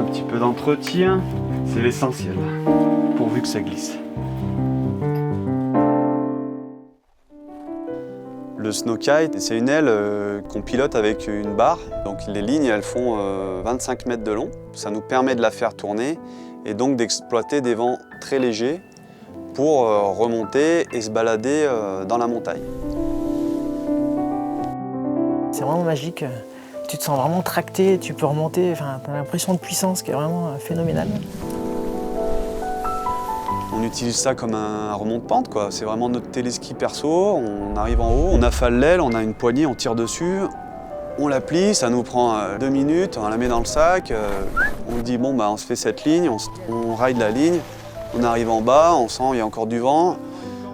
petit peu d'entretien, c'est l'essentiel, pourvu que ça glisse. Le snowkite, c'est une aile qu'on pilote avec une barre. Donc les lignes, elles font 25 mètres de long. Ça nous permet de la faire tourner et donc d'exploiter des vents très légers pour remonter et se balader dans la montagne. C'est vraiment magique. Tu te sens vraiment tracté, tu peux remonter, tu as l'impression de puissance qui est vraiment phénoménale. On utilise ça comme un remonte-pente, quoi. C'est vraiment notre téléski perso, on arrive en haut, on affale l'aile, on a une poignée, on tire dessus, on la plie, ça nous prend 2 minutes, on la met dans le sac, on dit bon bah on se fait cette ligne, on ride la ligne, on arrive en bas, on sent il y a encore du vent,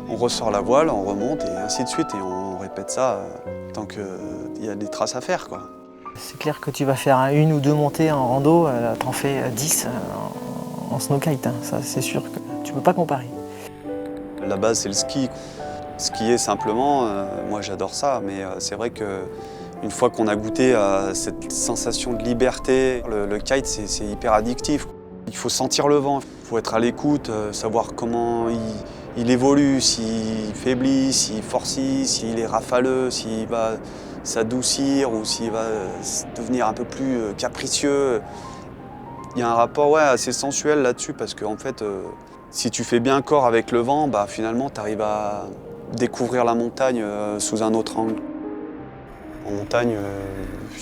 on ressort la voile, on remonte et ainsi de suite et on répète ça tant qu'il y a des traces à faire, quoi. C'est clair que tu vas faire une ou deux montées en rando, t'en fais 10 en snowkite, hein. Ça c'est sûr que tu peux pas comparer. La base c'est le ski. Skier simplement, moi j'adore ça, mais c'est vrai qu'une fois qu'on a goûté à cette sensation de liberté, le kite c'est hyper addictif. Il faut sentir le vent, il faut être à l'écoute, savoir comment il évolue, s'il faiblit, s'il forcit, s'il est rafaleux, s'il va s'adoucir ou s'il va devenir un peu plus capricieux. Il y a un rapport assez sensuel là-dessus parce qu'en fait, si tu fais bien corps avec le vent, bah, finalement tu arrives à découvrir la montagne sous un autre angle. En montagne,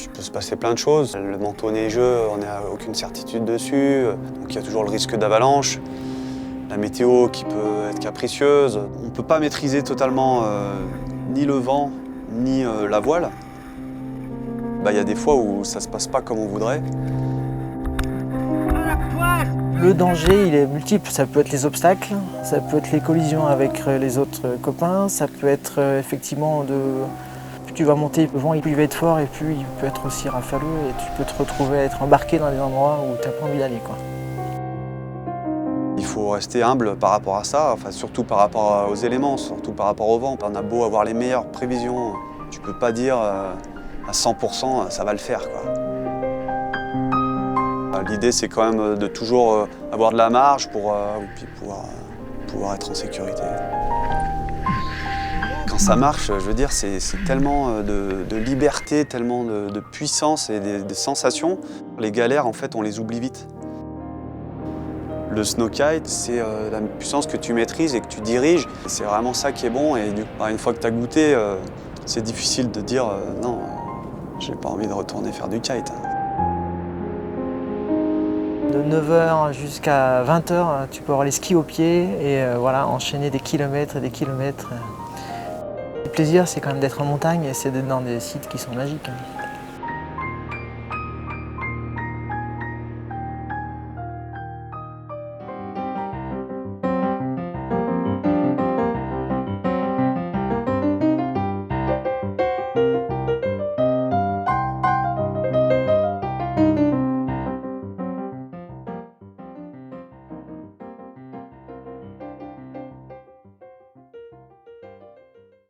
il peut se passer plein de choses. Le manteau neigeux, on n'a aucune certitude dessus, donc il y a toujours le risque d'avalanche. La météo qui peut être capricieuse. On ne peut pas maîtriser totalement ni le vent, ni la voile. Il y a des fois où ça ne se passe pas comme on voudrait. Le danger, il est multiple. Ça peut être les obstacles, ça peut être les collisions avec les autres copains, ça peut être effectivement plus tu vas monter, le vent il va être fort et puis il peut être aussi rafaleux et tu peux te retrouver à être embarqué dans des endroits où tu n'as pas envie d'aller, quoi. Il faut rester humble par rapport à ça, enfin, surtout par rapport aux éléments, surtout par rapport au vent. On a beau avoir les meilleures prévisions, tu peux pas dire à 100% ça va le faire, quoi. L'idée, c'est quand même de toujours avoir de la marge pour pouvoir être en sécurité. Quand ça marche, je veux dire, c'est tellement de liberté, tellement de puissance et des sensations. Les galères, en fait, on les oublie vite. Le snowkite, c'est la puissance que tu maîtrises et que tu diriges. C'est vraiment ça qui est bon. Et une fois que tu as goûté, c'est difficile de dire non, j'ai pas envie de retourner faire du kite. De 9h jusqu'à 20h, tu peux avoir les skis aux pieds et enchaîner des kilomètres et des kilomètres. Le plaisir, c'est quand même d'être en montagne et c'est d'être dans des sites qui sont magiques.